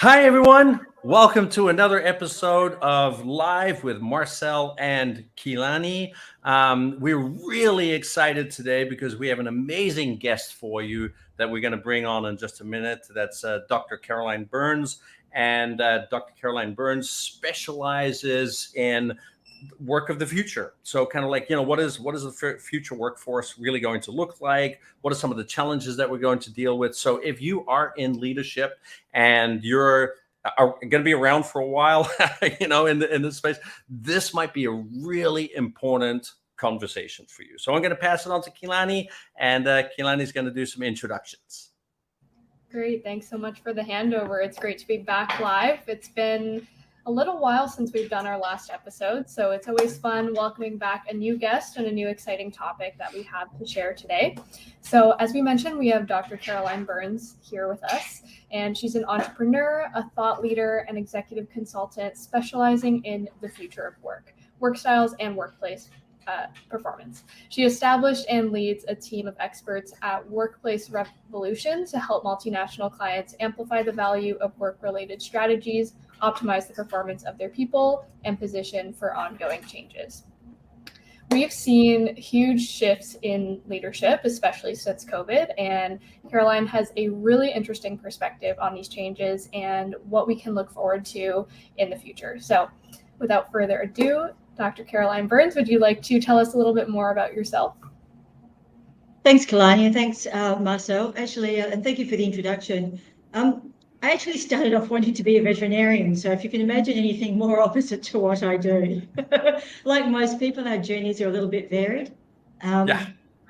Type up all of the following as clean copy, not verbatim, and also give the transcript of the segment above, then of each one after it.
Hi, everyone. Welcome to another episode of Live with Marcel and Kilani. We're really excited today because we have an amazing guest for you that we're going to bring on in just a minute. That's Dr. Caroline Burns. And Dr. Caroline Burns specializes in work of the future. So kind of like, what is the future workforce really going to look like? What are some of the challenges that we're going to deal with? So if you are in leadership and you're are going to be around for a while, in this space, this might be a really important conversation for you. So I'm going to pass it on to Kilani, and Kilani is going to do some introductions. Great. Thanks so much for the handover. It's great to be back live. It's been a little while since we've done our last episode, so it's always fun welcoming back a new guest and a new exciting topic that we have to share today. So as we mentioned, we have Dr. Caroline Burns here with us, and she's an entrepreneur, a thought leader, and executive consultant specializing in the future of work styles, and workplace performance. She established and leads a team of experts at Workplace Revolution to help multinational clients amplify the value of work-related strategies, optimize the performance of their people, and position for ongoing changes. We've seen huge shifts in leadership, especially since COVID, and Caroline has a really interesting perspective on these changes and what we can look forward to in the future. So without further ado, Dr. Caroline Burns, would you like to tell us a little bit more about yourself? Thanks, Kalani, and thanks, Marcel. Actually, and thank you for the introduction. I actually started off wanting to be a veterinarian, so if you can imagine anything more opposite to what I do. Like most people, our journeys are a little bit varied.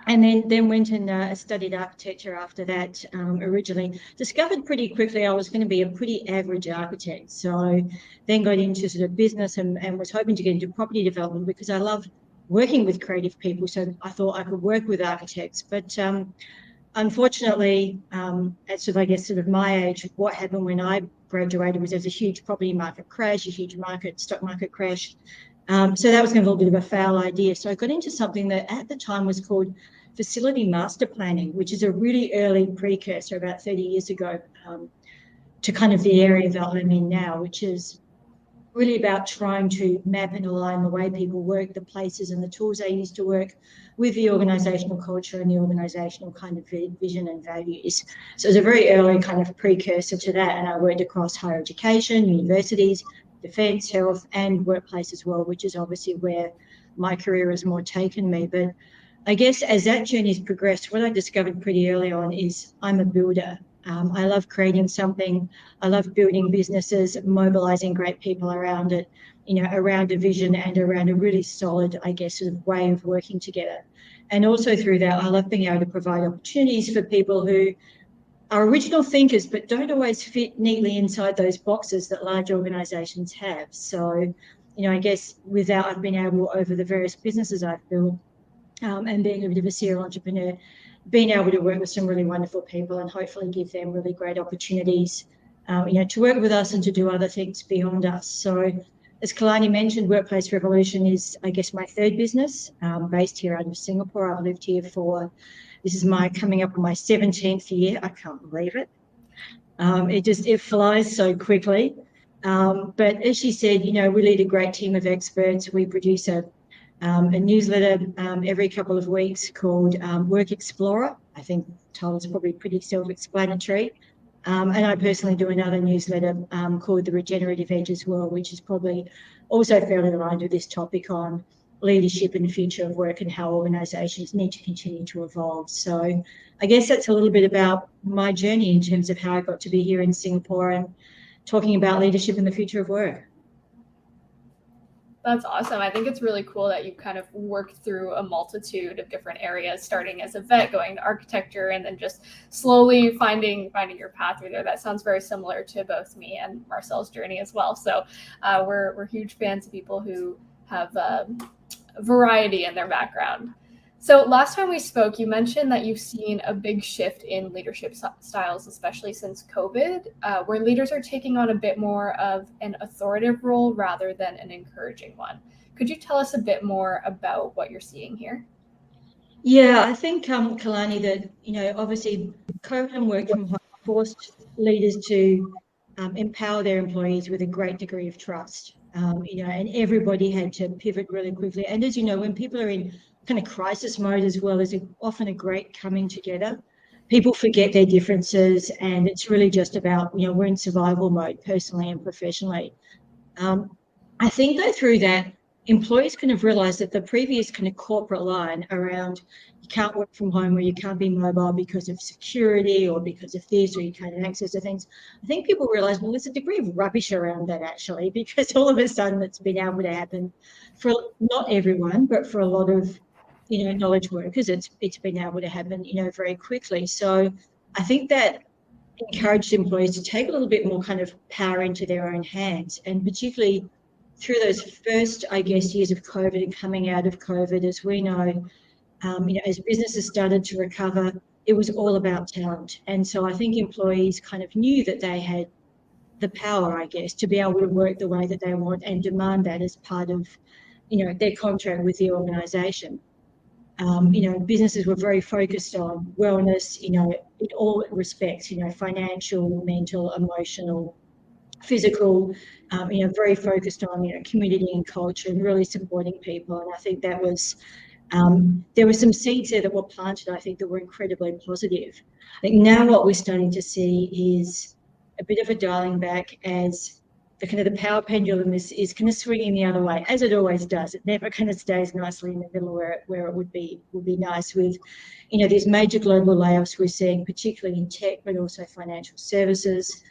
And then went and studied architecture after that. Originally discovered pretty quickly I was going to be a pretty average architect. So then got into sort of business and was hoping to get into property development because I love working with creative people. So I thought I could work with architects. But unfortunately, at sort of my age, what happened when I graduated was there was a huge property market crash, a huge stock market crash. So that was kind of a little bit of a foul idea. So I got into something that at the time was called facility master planning, which is a really early precursor about 30 years ago to kind of the area that I'm in now, which is really about trying to map and align the way people work, the places and the tools they use to work with the organisational culture and the organisational kind of vision and values. So it was a very early kind of precursor to that, and I worked across higher education, universities, defence, health and workplace as well, which is obviously where my career has more taken me. But I guess as that journey has progressed, what I discovered pretty early on is I'm a builder. I love creating something. I love building businesses, mobilising great people around it, around a vision and around a really solid, I guess, sort of way of working together. And also through that, I love being able to provide opportunities for people who are original thinkers but don't always fit neatly inside those boxes that large organisations have. So, I guess I've been able, over the various businesses I've built, and being a bit of a serial entrepreneur, being able to work with some really wonderful people and hopefully give them really great opportunities, to work with us and to do other things beyond us. So as Kalani mentioned, Workplace Revolution is, I guess, my third business, based here out of Singapore. I've lived here this is coming up on my 17th year. I can't believe it. It flies so quickly. But as she said, we lead a great team of experts. We produce a newsletter every couple of weeks called Work Explorer. I think the title's probably pretty self-explanatory. And I personally do another newsletter called The Regenerative Edge as well, which is probably also fairly aligned with this topic on leadership and the future of work and how organisations need to continue to evolve. So I guess that's a little bit about my journey in terms of how I got to be here in Singapore and talking about leadership and the future of work. That's awesome. I think it's really cool that you kind of worked through a multitude of different areas, starting as a vet, going to architecture, and then just slowly finding your path through there. That sounds very similar to both me and Marcel's journey as well. So we're huge fans of people who have variety in their background. So last time we spoke, you mentioned that you've seen a big shift in leadership styles, especially since COVID, where leaders are taking on a bit more of an authoritative role rather than an encouraging one. Could you tell us a bit more about what you're seeing here? Yeah, I think, Kalani, that, obviously COVID and work from home forced leaders to empower their employees with a great degree of trust. And everybody had to pivot really quickly. And as you know, when people are in kind of crisis mode as well, there's often a great coming together. People forget their differences, and it's really just about, we're in survival mode personally and professionally. I think though through that, employees kind of realised that the previous kind of corporate line around you can't work from home or you can't be mobile because of security or because of this or you can't access to things. I think people realised, well, there's a degree of rubbish around that actually, because all of a sudden it's been able to happen for not everyone, but for a lot of, knowledge workers, it's been able to happen, very quickly. So I think that encouraged employees to take a little bit more kind of power into their own hands, and particularly through those first, I guess, years of COVID and coming out of COVID, as we know, as businesses started to recover, it was all about talent. And so I think employees kind of knew that they had the power, I guess, to be able to work the way that they want and demand that as part of, their contract with the organisation. Businesses were very focused on wellness, in all respects, financial, mental, emotional, physical, very focused on, community and culture and really supporting people. And I think that was, there were some seeds there that were planted, I think, that were incredibly positive. I think now what we're starting to see is a bit of a dialing back as the power pendulum is kind of swinging the other way, as it always does. It never kind of stays nicely in the middle where it would be nice with, these major global layoffs we're seeing, particularly in tech, but also financial services.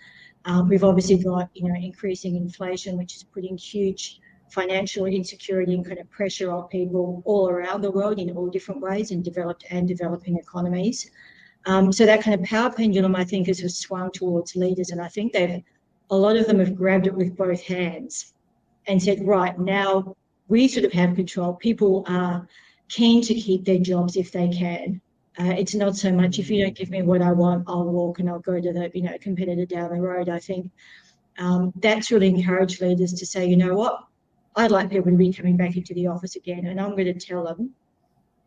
We've obviously got, increasing inflation, which is putting huge financial insecurity and kind of pressure on people all around the world in all different ways in developed and developing economies. So that kind of power pendulum, I think, has swung towards leaders. And I think a lot of them have grabbed it with both hands and said, right, now we sort of have control. People are keen to keep their jobs if they can. It's not so much, if you don't give me what I want, I'll walk and I'll go to the, competitor down the road. I think that's really encouraged leaders to say, you know what, I'd like people to be coming back into the office again, and I'm going to tell them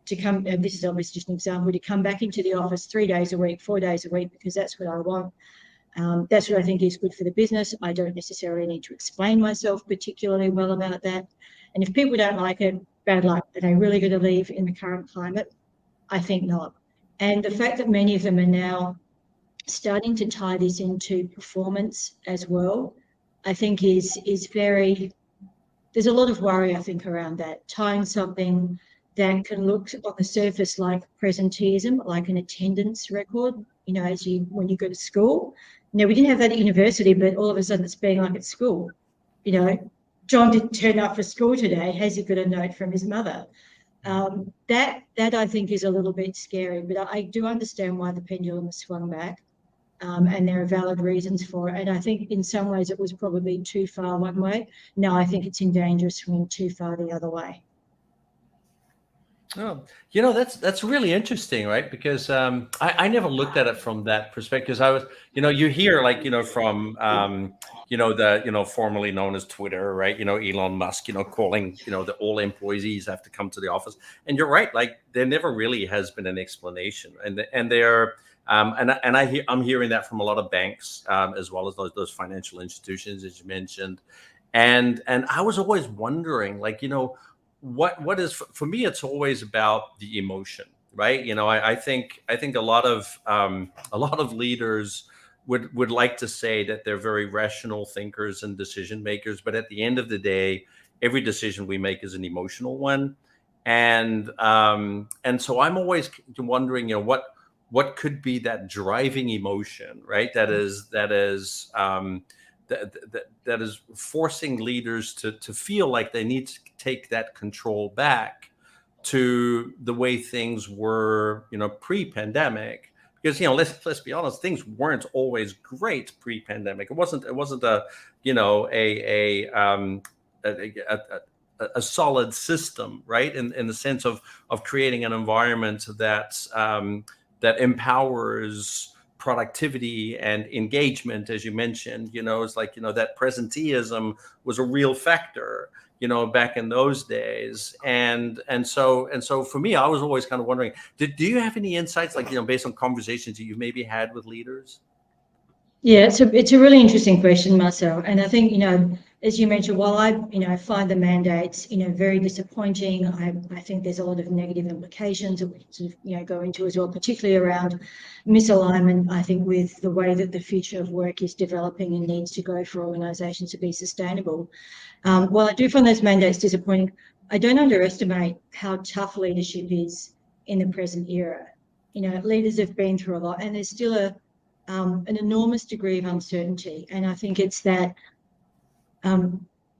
to come, and this is obviously just an example, to come back into the office 3 days a week, 4 days a week, because that's what I want. That's what I think is good for the business. I don't necessarily need to explain myself particularly well about that. And if people don't like it, bad luck. Are they really going to leave in the current climate? I think not. And the fact that many of them are now starting to tie this into performance as well, I think is very, there's a lot of worry, I think, around that, tying something that can look on the surface like presenteeism, like an attendance record, when you go to school. We didn't have that at university, but all of a sudden it's being like at school. John didn't turn up for school today. Has he got a note from his mother? That I think is a little bit scary, but I do understand why the pendulum has swung back, and there are valid reasons for it. And I think in some ways it was probably too far one way. Now I think it's in danger of swinging too far the other way. Oh, that's really interesting, right? Because I never looked at it from that perspective. I was, you hear from, formerly known as Twitter, right? Elon Musk, calling, the all employees have to come to the office. And you're right, like there never really has been an explanation. And they're, I'm hearing that from a lot of banks, as well as those financial institutions, as you mentioned. And I was always wondering, what is, for me, it's always about the emotion, right? I think a lot of leaders would like to say that they're very rational thinkers and decision makers, but at the end of the day, every decision we make is an emotional one. And so I'm always wondering, what could be that driving emotion, right? That is forcing leaders to feel like they need to take that control back to the way things were, pre-pandemic. Because let's be honest, things weren't always great pre-pandemic. It wasn't a solid system, right? In the sense of creating an environment that empowers productivity and engagement, as you mentioned. It's like that presenteeism was a real factor, back in those days. And so for me, I was always kind of wondering, do you have any insights, based on conversations that you maybe had with leaders? Yeah, it's a really interesting question, Marcel. And I think, as you mentioned, while I, find the mandates, very disappointing, I think there's a lot of negative implications that we can sort of, go into as well, particularly around misalignment, I think, with the way that the future of work is developing and needs to go for organisations to be sustainable. While I do find those mandates disappointing, I don't underestimate how tough leadership is in the present era. Leaders have been through a lot, and there's still an enormous degree of uncertainty. And I think it's that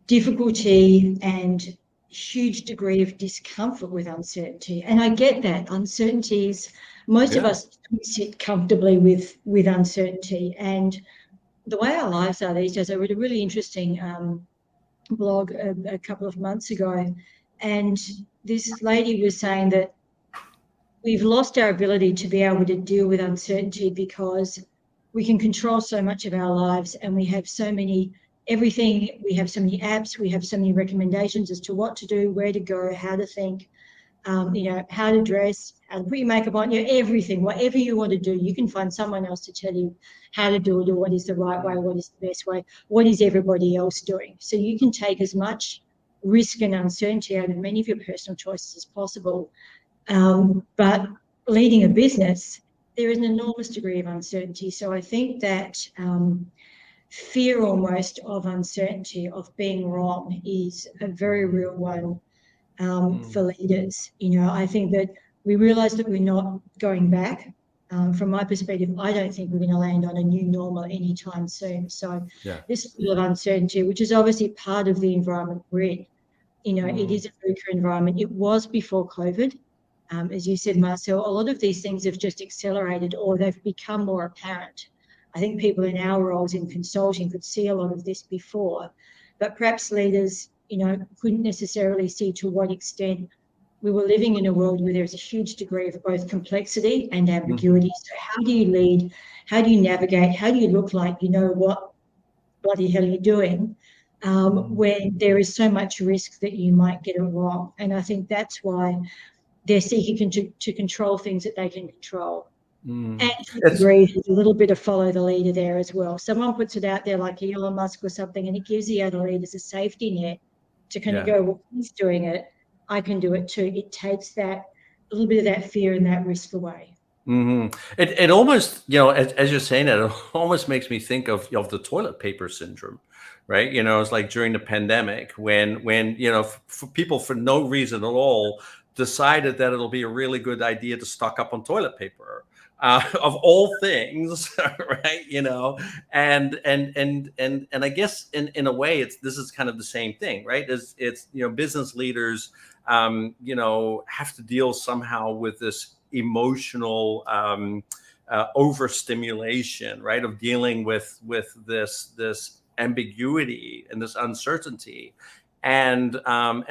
difficulty and huge degree of discomfort with uncertainty. And I get that. Uncertainties, most of us sit comfortably with uncertainty. And the way our lives are these days, I read a really interesting blog a couple of months ago, and this lady was saying that we've lost our ability to be able to deal with uncertainty because we can control so much of our lives, and we have so many apps, we have so many recommendations as to what to do, where to go, how to think, how to dress, how to put your makeup on, everything, whatever you want to do, you can find someone else to tell you how to do it, or what is the right way, what is the best way, what is everybody else doing. So you can take as much risk and uncertainty out of many of your personal choices as possible. But leading a business, there is an enormous degree of uncertainty. So I think that fear almost of uncertainty, of being wrong, is a very real one for leaders. I think that we realise that we're not going back. From my perspective, I don't think we're going to land on a new normal anytime soon. So this level of uncertainty, which is obviously part of the environment we're in, it is a weaker environment. It was before COVID. As you said, Marcel, a lot of these things have just accelerated, or they've become more apparent. I think people in our roles in consulting could see a lot of this before, but perhaps leaders, couldn't necessarily see to what extent we were living in a world where there's a huge degree of both complexity and ambiguity. So how do you lead? How do you navigate? How do you look like you know what bloody hell you're doing when there is so much risk that you might get it wrong? And I think that's why they're seeking to control things that they can control. And to a degree, there's a little bit of follow the leader there as well. Someone puts it out there like Elon Musk or something, and it gives the other leaders a safety net to kind of go, well, he's doing it, I can do it too. It takes that a little bit of that fear and that risk away. It almost, as you're saying that, it almost makes me think of the toilet paper syndrome, right? It's like during the pandemic when for people for no reason at all decided that it'll be a really good idea to stock up on toilet paper. Of all things, right? And I guess in a way, this is kind of the same thing, right? It's business leaders, have to deal somehow with this emotional overstimulation, right? Of dealing with this ambiguity and this uncertainty, and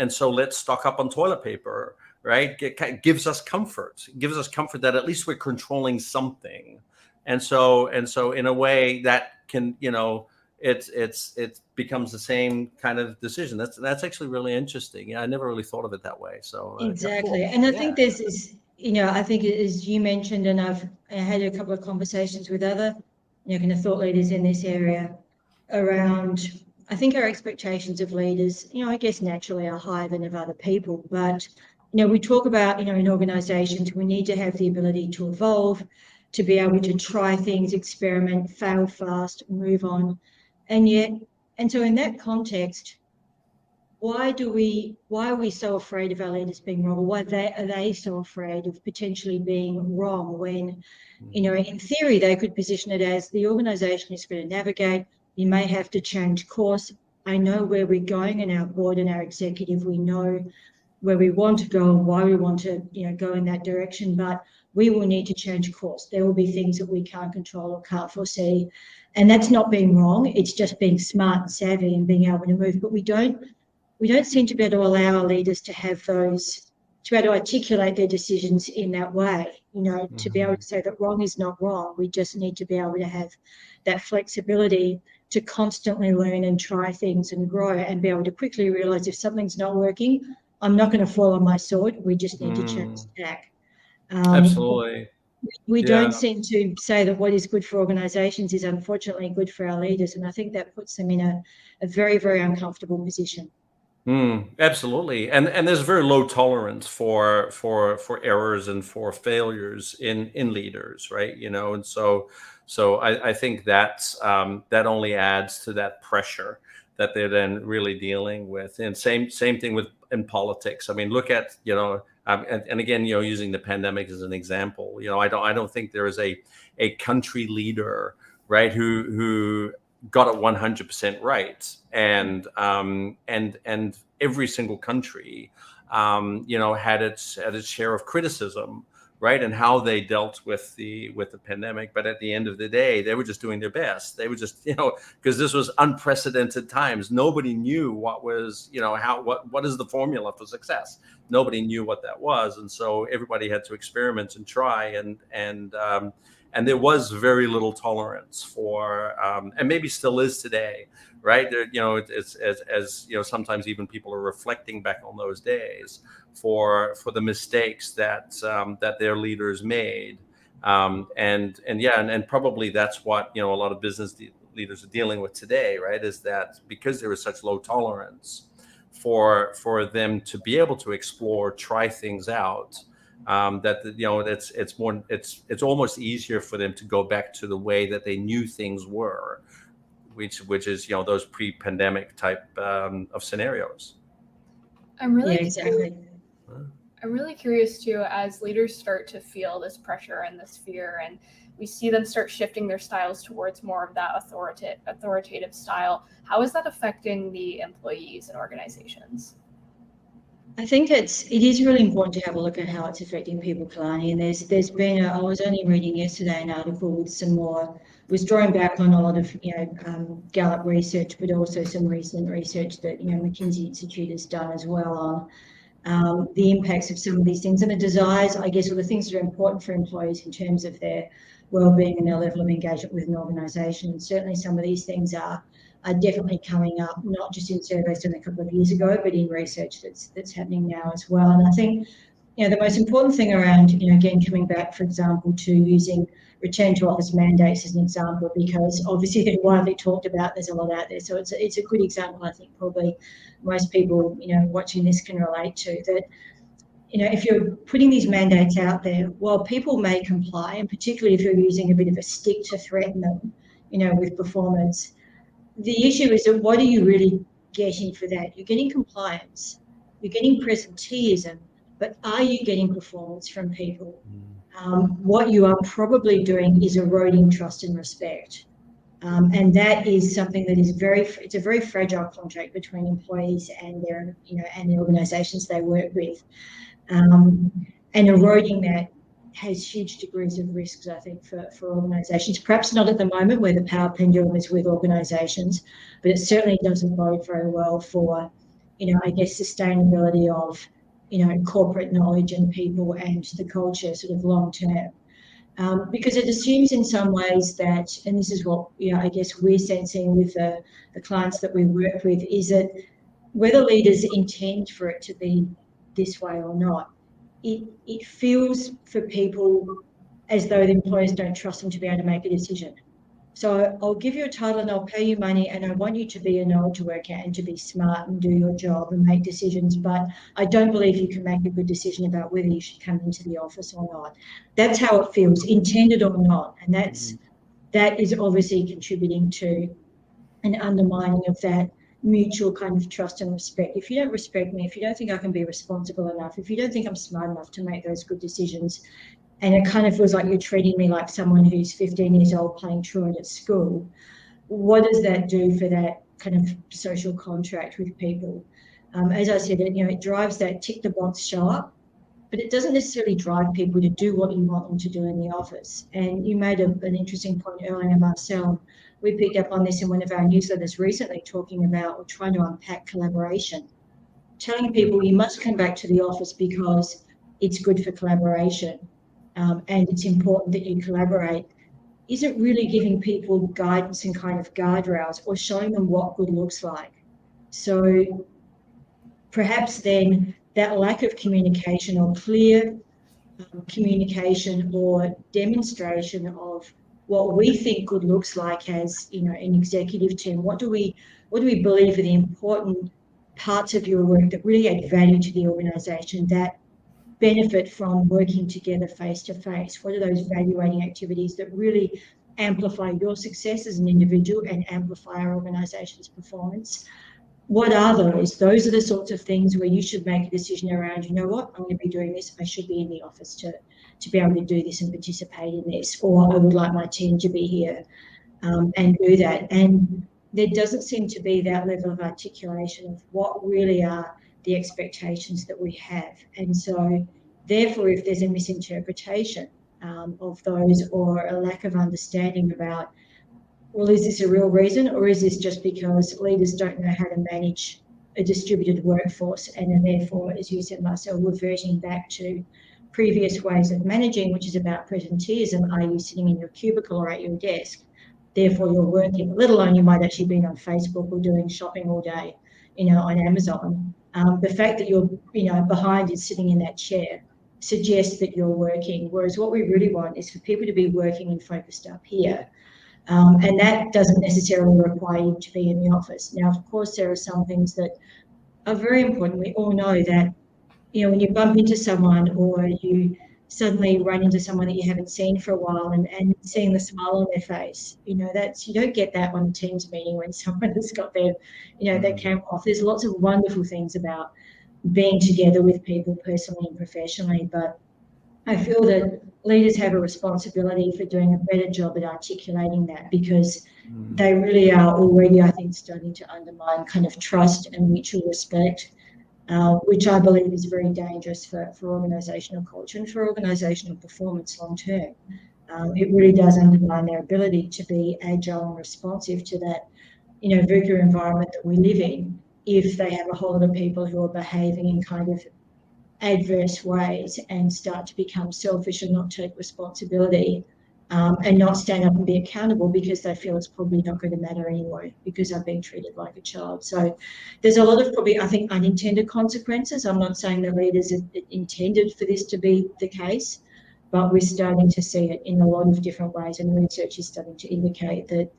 so let's stock up on toilet paper. Right, it gives us comfort. It gives us comfort that at least we're controlling something, and so in a way that can, it becomes the same kind of decision. That's actually really interesting. Yeah, I never really thought of it that way. So exactly, and I think there's this, I think as you mentioned, and I had a couple of conversations with other, kind of thought leaders in this area around. I think our expectations of leaders, I guess naturally are higher than of other people, but we talk about, in organisations, we need to have the ability to evolve, to be able to try things, experiment, fail fast, move on. And so in that context, why are we so afraid of our leaders being wrong? Why are they so afraid of potentially being wrong when, in theory, they could position it as the organisation is going to navigate, you may have to change course. I know where we're going in our board and our executive, we know where we want to go and why we want to, go in that direction, but we will need to change course. There will be things that we can't control or can't foresee. And that's not being wrong. It's just being smart and savvy and being able to move. But we don't seem to be able to allow our leaders to have those, to be able to articulate their decisions in that way, to be able to say that wrong is not wrong. We just need to be able to have that flexibility to constantly learn and try things and grow and be able to quickly realise if something's not working, I'm not going to fall on my sword. We just need to change tack. Absolutely. We Yeah. don't seem to say that what is good for organisations is unfortunately good for our leaders, and I think that puts them in a very, very uncomfortable position. Absolutely, and there's very low tolerance for errors and for failures in leaders, right? And so I think that only adds to that pressure that they're then really dealing with. And same thing with in politics. I mean, look at and again, using the pandemic as an example. I don't think there is a country leader, right, who got it 100% right, and every single country had its share of criticism, right, and how they dealt with the pandemic. But at the end of the day, they were just doing their best. They were just because this was unprecedented times. Nobody knew what was what is the formula for success. Nobody knew what that was, and so everybody had to experiment and try, and there was very little tolerance for, and maybe still is today, right? There, it's as sometimes even people are reflecting back on those days for the mistakes that their leaders made, and probably that's what a lot of business leaders are dealing with today, right? Is that because there is such low tolerance for them to be able to explore, try things out. That it's almost easier for them to go back to the way that they knew things were, which is those pre-pandemic type of scenarios. I'm really exactly. I'm really curious too, as leaders start to feel this pressure and this fear, and we see them start shifting their styles towards more of that authoritative style. How is that affecting the employees and organizations? I think it is really important to have a look at how it's affecting people, Kalani. And there's been I was only reading yesterday an article with some more, was drawing back on a lot of Gallup research, but also some recent research that McKinsey Institute has done as well on the impacts of some of these things and the desires, I guess, or the things that are important for employees in terms of their well-being and their level of engagement with an organisation. And certainly some of these things are definitely coming up, not just in surveys done a couple of years ago, but in research that's happening now as well. And I think, the most important thing around, again, coming back, for example, to using return to office mandates as an example, because obviously they're widely talked about, there's a lot out there. So it's a good example, I think probably most people, watching this can relate to that. If you're putting these mandates out there, while people may comply, and particularly if you're using a bit of a stick to threaten them, with performance, the issue is that what are you really getting for that? You're getting compliance, you're getting presenteeism, but are you getting performance from people? What you are probably doing is eroding trust and respect. And that is something that is it's a very fragile contract between employees and their, and the organisations they work with. And eroding that has huge degrees of risks, I think, for organisations. Perhaps not at the moment where the power pendulum is with organisations, but it certainly doesn't bode very well for, I guess, sustainability of, corporate knowledge and people and the culture sort of long term. Because it assumes in some ways that, and this is what, I guess we're sensing with the clients that we work with, is that whether leaders intend for it to be this way or not, it feels for people as though the employers don't trust them to be able to make a decision. So I'll give you a title and I'll pay you money and I want you to be a knowledge worker and to be smart and do your job and make decisions, but I don't believe you can make a good decision about whether you should come into the office or not. That's how it feels, intended or not. And that is obviously contributing to an undermining of that mutual kind of trust and respect. If you don't respect me, if you don't think I can be responsible enough, if you don't think I'm smart enough to make those good decisions, and it kind of feels like you're treating me like someone who's 15 years old playing truant at school, what does that do for that kind of social contract with people? As I said, it drives that tick the box show up, but it doesn't necessarily drive people to do what you want them to do in the office. And you made an interesting point earlier, Marcel. We picked up on this in one of our newsletters recently, talking about or trying to unpack collaboration, telling people you must come back to the office because it's good for collaboration and it's important that you collaborate, isn't really giving people guidance and kind of guardrails or showing them what good looks like. So perhaps then that lack of communication or clear communication or demonstration of what we think good looks like as, you know, an executive team. What do we believe are the important parts of your work that really add value to the organisation, that benefit from working together face to face? What are those value-adding activities that really amplify your success as an individual and amplify our organisation's performance? What are those? Those are the sorts of things where you should make a decision around, you know what, I'm going to be doing this. I should be in the office to be able to do this and participate in this, or I would like my team to be here and do that. And there doesn't seem to be that level of articulation of what really are the expectations that we have. And so therefore, if there's a misinterpretation of those, or a lack of understanding about, well, is this a real reason, or is this just because leaders don't know how to manage a distributed workforce, and then therefore, as you said, Marcel, reverting back to previous ways of managing, which is about presenteeism. Are you sitting in your cubicle or at your desk? Therefore, you're working, let alone you might actually be on Facebook or doing shopping all day, you know, on Amazon. The fact that you're, you know, behind and sitting in that chair suggests that you're working, whereas what we really want is for people to be working and focused up here. And that doesn't necessarily require you to be in the office. Now, of course, there are some things that are very important. We all know that, you know, when you bump into someone or you suddenly run into someone that you haven't seen for a while and seeing the smile on their face, you know, that's, you don't get that on a Teams meeting when someone has got their, you know, their camera off. There's lots of wonderful things about being together with people personally and professionally, but I feel that leaders have a responsibility for doing a better job at articulating that, because they really are already, I think, starting to undermine kind of trust and mutual respect, which I believe is very dangerous for organisational culture and for organisational performance long term. It really does undermine their ability to be agile and responsive to that, you know, VUCA environment that we live in, if they have a whole lot of people who are behaving in kind of adverse ways and start to become selfish and not take responsibility, and not stand up and be accountable because they feel it's probably not going to matter anyway because I've been treated like a child. So there's a lot of probably, I think, unintended consequences. I'm not saying the leaders intended for this to be the case, but we're starting to see it in a lot of different ways, and research is starting to indicate that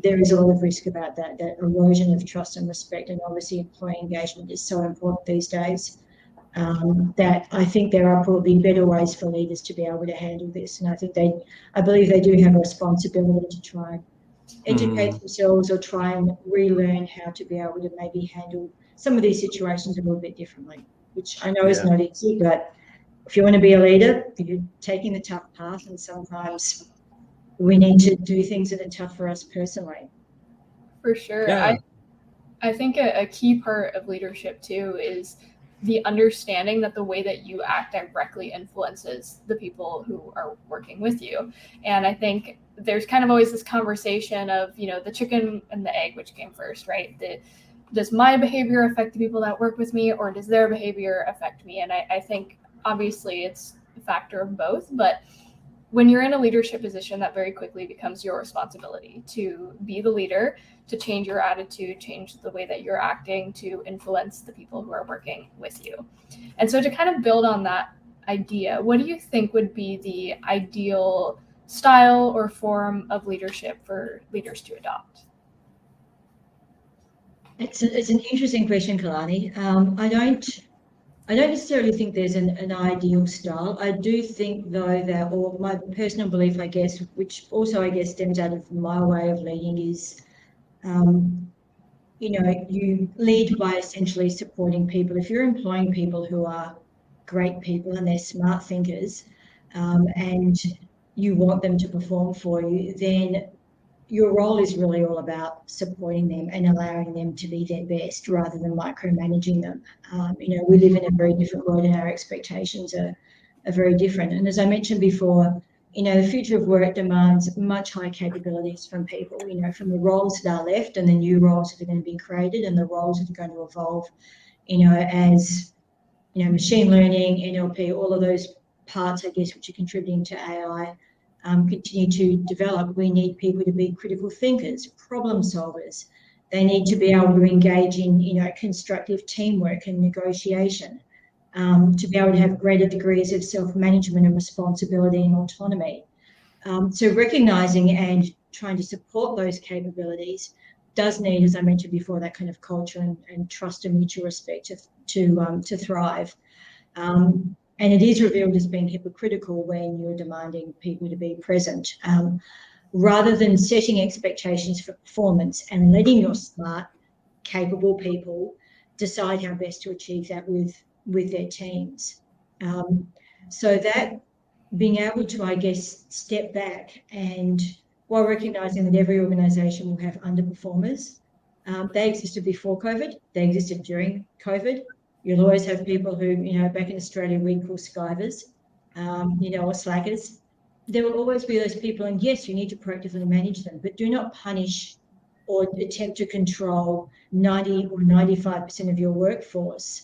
there is a lot of risk about that erosion of trust and respect. And obviously employee engagement is so important these days, that I think there are probably better ways for leaders to be able to handle this. And I believe they do have a responsibility to try and educate themselves, or try and relearn how to be able to maybe handle some of these situations a little bit differently, which I know is not easy, but if you want to be a leader, you're taking the tough path, and sometimes we need to do things that are tough for us personally. For sure. Yeah. I think a key part of leadership too is the understanding that the way that you act directly influences the people who are working with you. And I think there's kind of always this conversation of, you know, the chicken and the egg, which came first, right? Does my behavior affect the people that work with me, or does their behavior affect me? And I think obviously it's a factor of both, but when you're in a leadership position, that very quickly becomes your responsibility to be the leader, to change your attitude, change the way that you're acting, to influence the people who are working with you. And so to kind of build on that idea, what do you think would be the ideal style or form of leadership for leaders to adopt? It's an interesting question, Kalani. I don't necessarily think there's an ideal style. I do think, though, that, or my personal belief, I guess, which also, I guess, stems out of my way of leading, is, you know, you lead by essentially supporting people. If you're employing people who are great people and they're smart thinkers, and you want them to perform for you, then your role is really all about supporting them and allowing them to be their best rather than micromanaging them. You know, we live in a very different world, and our expectations are very different. And as I mentioned before, you know, the future of work demands much higher capabilities from people, you know, from the roles that are left and the new roles that are going to be created and the roles that are going to evolve, you know, as, you know, machine learning, NLP, all of those parts, I guess, which are contributing to AI, continue to develop. We need people to be critical thinkers, problem solvers. They need to be able to engage in, you know, constructive teamwork and negotiation. to be able to have greater degrees of self-management and responsibility and autonomy. So recognising and trying to support those capabilities does need, as I mentioned before, that kind of culture and trust and mutual respect to thrive. And it is revealed as being hypocritical when you're demanding people to be present. Rather than setting expectations for performance and letting your smart, capable people decide how best to achieve that with their teams. So that being able to, I guess, step back and while recognising that every organisation will have underperformers, they existed before COVID, they existed during COVID. You'll always have people who, back in Australia, we call skivers, or slackers. There will always be those people, and yes, you need to proactively manage them, but do not punish or attempt to control 90 or 95% of your workforce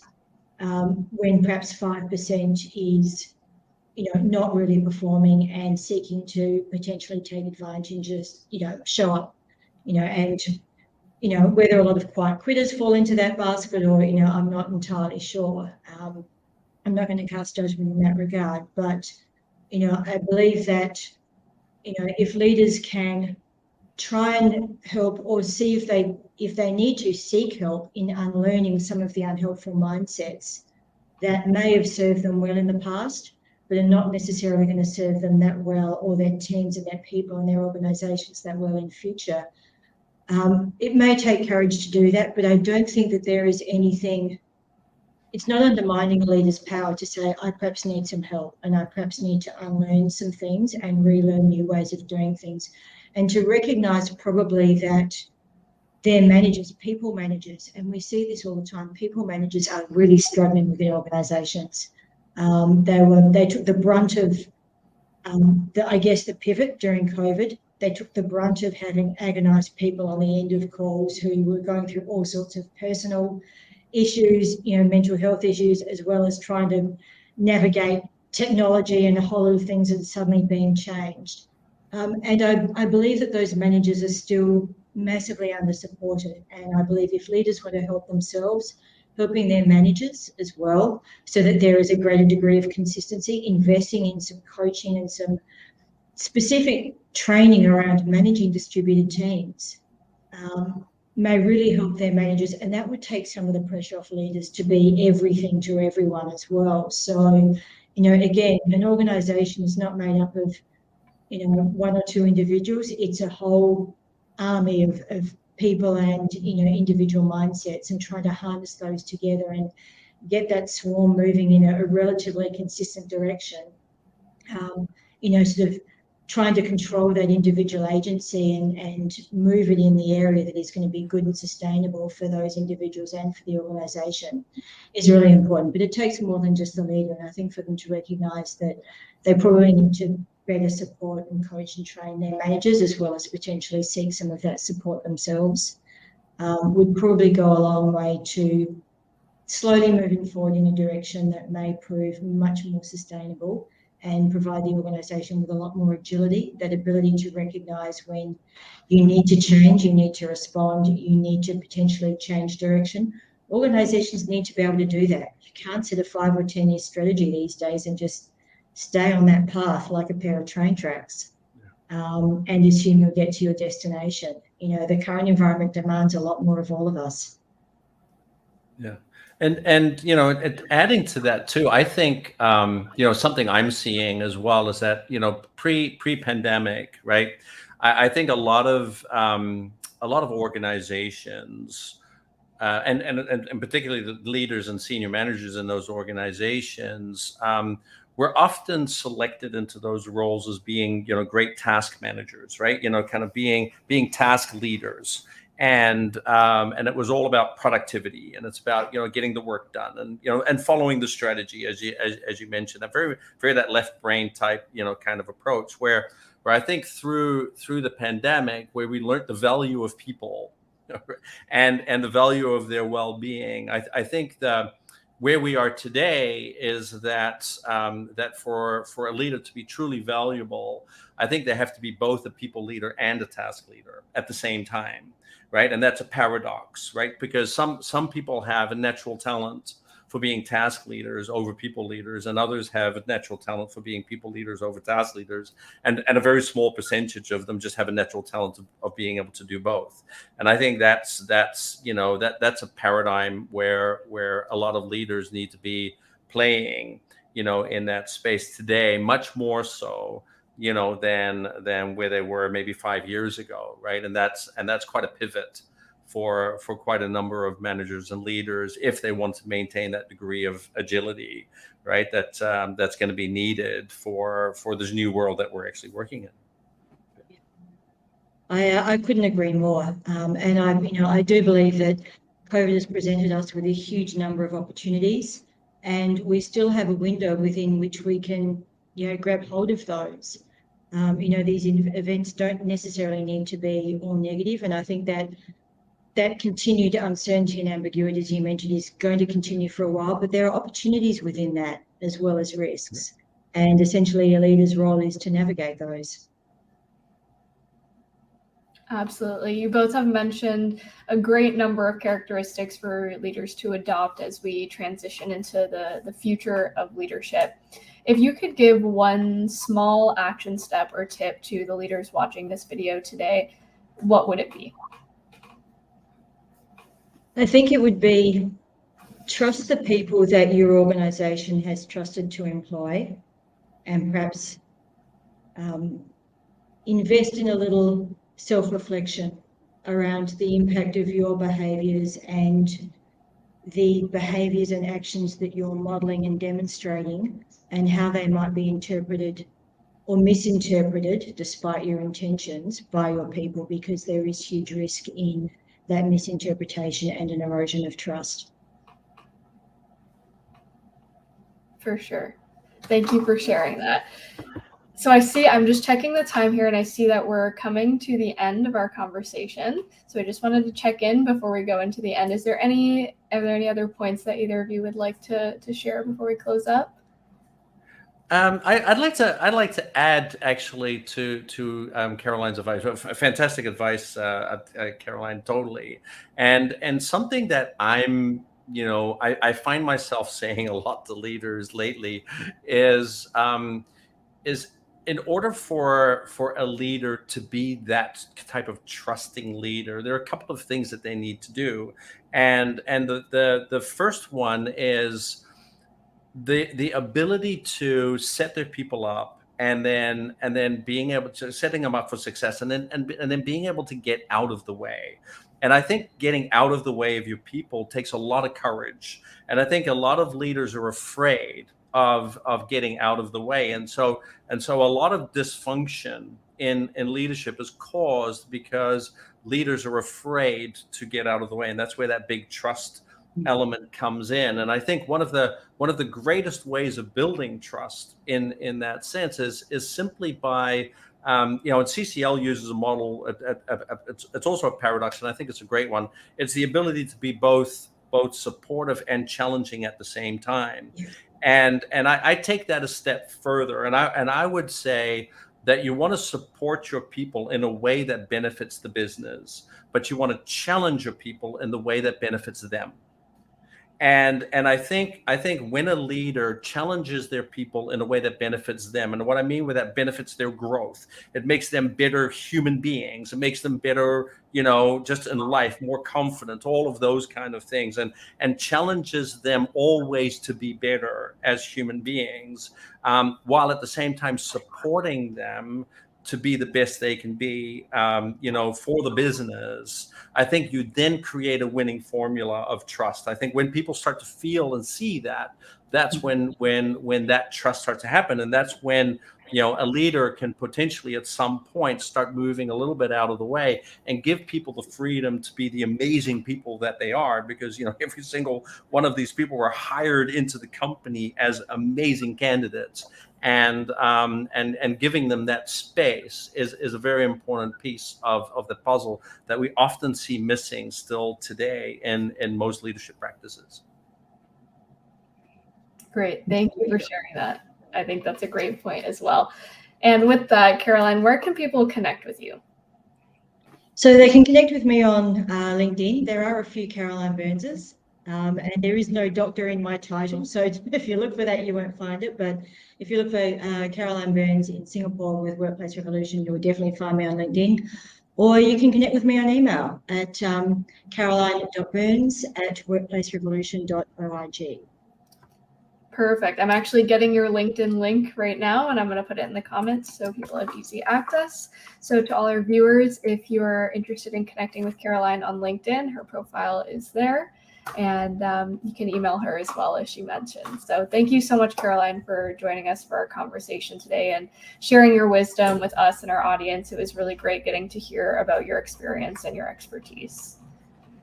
when perhaps 5% is, not really performing and seeking to potentially take advantage and just, show up, and whether a lot of quiet critters fall into that basket or, I'm not entirely sure. I'm not going to cast judgment in that regard, but, I believe that, if leaders can try and help or see if they need to seek help in unlearning some of the unhelpful mindsets that may have served them well in the past, but are not necessarily going to serve them that well or their teams and their people and their organisations that well in future. It may take courage to do that, but I don't think that there is anything. It's not undermining a leader's power to say, I perhaps need some help and I perhaps need to unlearn some things and relearn new ways of doing things. And to recognise probably that their managers, people managers, and we see this all the time, people managers are really struggling with their organisations. They took the brunt of, the pivot during COVID. They took the brunt of having agonised people on the end of calls who were going through all sorts of personal issues, mental health issues, as well as trying to navigate technology and a whole lot of things that are suddenly being changed. And I believe that those managers are still massively under-supported. And I believe if leaders want to help themselves, helping their managers as well, so that there is a greater degree of consistency, investing in some coaching and some specific training around managing distributed teams, may really help their managers, and that would take some of the pressure off leaders to be everything to everyone as well. So, again, an organisation is not made up of, one or two individuals. It's a whole army of people and, individual mindsets, and trying to harness those together and get that swarm moving in a relatively consistent direction. Sort of trying to control that individual agency and move it in the area that is going to be good and sustainable for those individuals and for the organisation is really important. But it takes more than just the leader. And I think for them to recognise that they probably need to better support and coach and train their managers, as well as potentially seek some of that support themselves, would probably go a long way to slowly moving forward in a direction that may prove much more sustainable and provide the organisation with a lot more agility, that ability to recognise when you need to change, you need to respond, you need to potentially change direction. Organisations need to be able to do that. You can't set a 5 or 10 year strategy these days and just stay on that path like a pair of train tracks, and assume you'll get to your destination. The current environment demands a lot more of all of us. Yeah. And adding to that too, I think something I'm seeing as well is that pre-pandemic, right? I think a lot of organizations, and particularly the leaders and senior managers in those organizations, were often selected into those roles as being great task managers, right? Kind of being task leaders. And it was all about productivity, and it's about getting the work done, and following the strategy as you mentioned, that very that left brain type kind of approach where I think through the pandemic, where we learned the value of people and the value of their well-being, I think where we are today is that for a leader to be truly valuable, I think they have to be both a people leader and a task leader at the same time. Right. And that's a paradox, right? Because some people have a natural talent for being task leaders over people leaders, and others have a natural talent for being people leaders over task leaders, and a very small percentage of them just have a natural talent of being able to do both. And I think that's a paradigm where a lot of leaders need to be playing, in that space today, much more so, than where they were maybe 5 years ago, right? And that's quite a pivot for quite a number of managers and leaders if they want to maintain that degree of agility, right? That's going to be needed for this new world that we're actually working in. I couldn't agree more, and I do believe that COVID has presented us with a huge number of opportunities, and we still have a window within which we can grab hold of those. These events don't necessarily need to be all negative, and I think that continued uncertainty and ambiguity, as you mentioned, is going to continue for a while, but there are opportunities within that as well as risks. And essentially a leader's role is to navigate those. Absolutely. You both have mentioned a great number of characteristics for leaders to adopt as we transition into the future of leadership. If you could give one small action step or tip to the leaders watching this video today, what would it be? I think it would be trust the people that your organisation has trusted to employ, and perhaps invest in a little self-reflection around the impact of your behaviours and the behaviours and actions that you're modelling and demonstrating, and how they might be interpreted or misinterpreted despite your intentions by your people, because there is huge risk in that misinterpretation and an erosion of trust. For sure. Thank you for sharing that. So I'm just checking the time here, and I see that we're coming to the end of our conversation. So I just wanted to check in before we go into the end. Are there any other points that either of you would like to share before we close up? I'd like to add actually to Caroline's advice. Fantastic advice, Caroline, totally. And something that I find myself saying a lot to leaders lately is in order for a leader to be that type of trusting leader, there are a couple of things that they need to do, and the first one is the ability to set their people up, and then being able to setting them up for success, and then being able to get out of the way. And I think getting out of the way of your people takes a lot of courage, and I think a lot of leaders are afraid of getting out of the way, and so a lot of dysfunction in leadership is caused because leaders are afraid to get out of the way, and that's where that big trust element comes in. And I think one of the greatest ways of building trust in that sense is simply by and CCL uses a model. It's also a paradox, and I think it's a great one. It's the ability to be both supportive and challenging at the same time. And I take that a step further, and I would say that you want to support your people in a way that benefits the business, but you want to challenge your people in the way that benefits them. And I think when a leader challenges their people in a way that benefits them, and what I mean with that, benefits their growth, it makes them better human beings. It makes them better, just in life, more confident, all of those kind of things, and challenges them always to be better as human beings, while at the same time supporting them to be the best they can be, for the business. I think you then create a winning formula of trust. I think when people start to feel and see that, that's when that trust starts to happen, and that's when a leader can potentially at some point start moving a little bit out of the way and give people the freedom to be the amazing people that they are, because every single one of these people were hired into the company as amazing candidates. And giving them that space is a very important piece of the puzzle that we often see missing still today in most leadership practices. Great. Thank you for sharing that. I think that's a great point as well. And with that, Caroline, where can people connect with you? So they can connect with me on LinkedIn. There are a few Caroline Burnses. And there is no doctor in my title. So if you look for that, you won't find it. But if you look for Caroline Burns in Singapore with Workplace Revolution, you'll definitely find me on LinkedIn. Or you can connect with me on email at caroline.burns@workplacerevolution.org. Perfect. I'm actually getting your LinkedIn link right now, and I'm going to put it in the comments so people have easy access. So to all our viewers, if you're interested in connecting with Caroline on LinkedIn, her profile is there, and you can email her as well, as she mentioned. So thank you so much, Caroline, for joining us for our conversation today and sharing your wisdom with us and our audience. It was really great getting to hear about your experience and your expertise.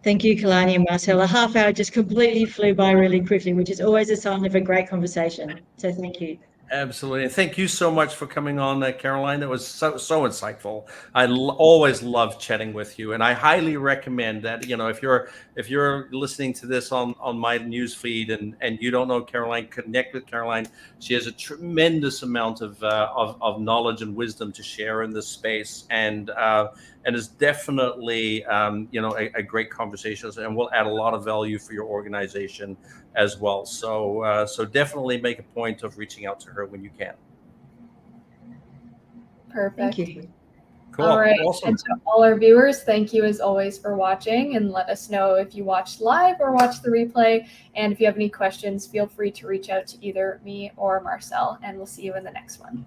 Thank you, Kalani and Marcel. A half hour just completely flew by really quickly, which is always a sign of a great conversation. So thank you. Absolutely. And thank you so much for coming on, Caroline. That was so insightful. I always love chatting with you, and I highly recommend that, if you're listening to this on my news feed and you don't know Caroline, connect with Caroline. She has a tremendous amount of knowledge and wisdom to share in this space, and is definitely a great conversation, and will add a lot of value for your organization as well. So definitely make a point of reaching out to her when you can. Perfect. Thank you. Cool. All right. Awesome. And to all our viewers, thank you as always for watching, and let us know if you watched live or watched the replay. And if you have any questions, feel free to reach out to either me or Marcel, and we'll see you in the next one.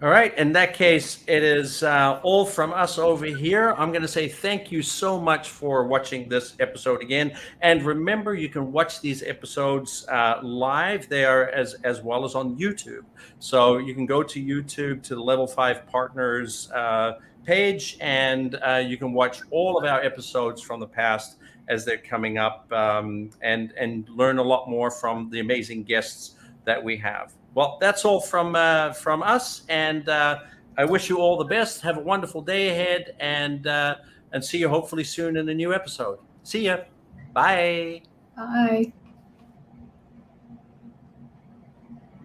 All right. In that case, it is all from us over here. I'm going to say thank you so much for watching this episode again. And remember, you can watch these episodes live there as well as on YouTube. So you can go to YouTube, to the Level 5 Partners page, and you can watch all of our episodes from the past as they're coming up, and learn a lot more from the amazing guests that we have. Well, that's all from us, and I wish you all the best. Have a wonderful day ahead, and see you hopefully soon in a new episode. See ya. Bye. Bye.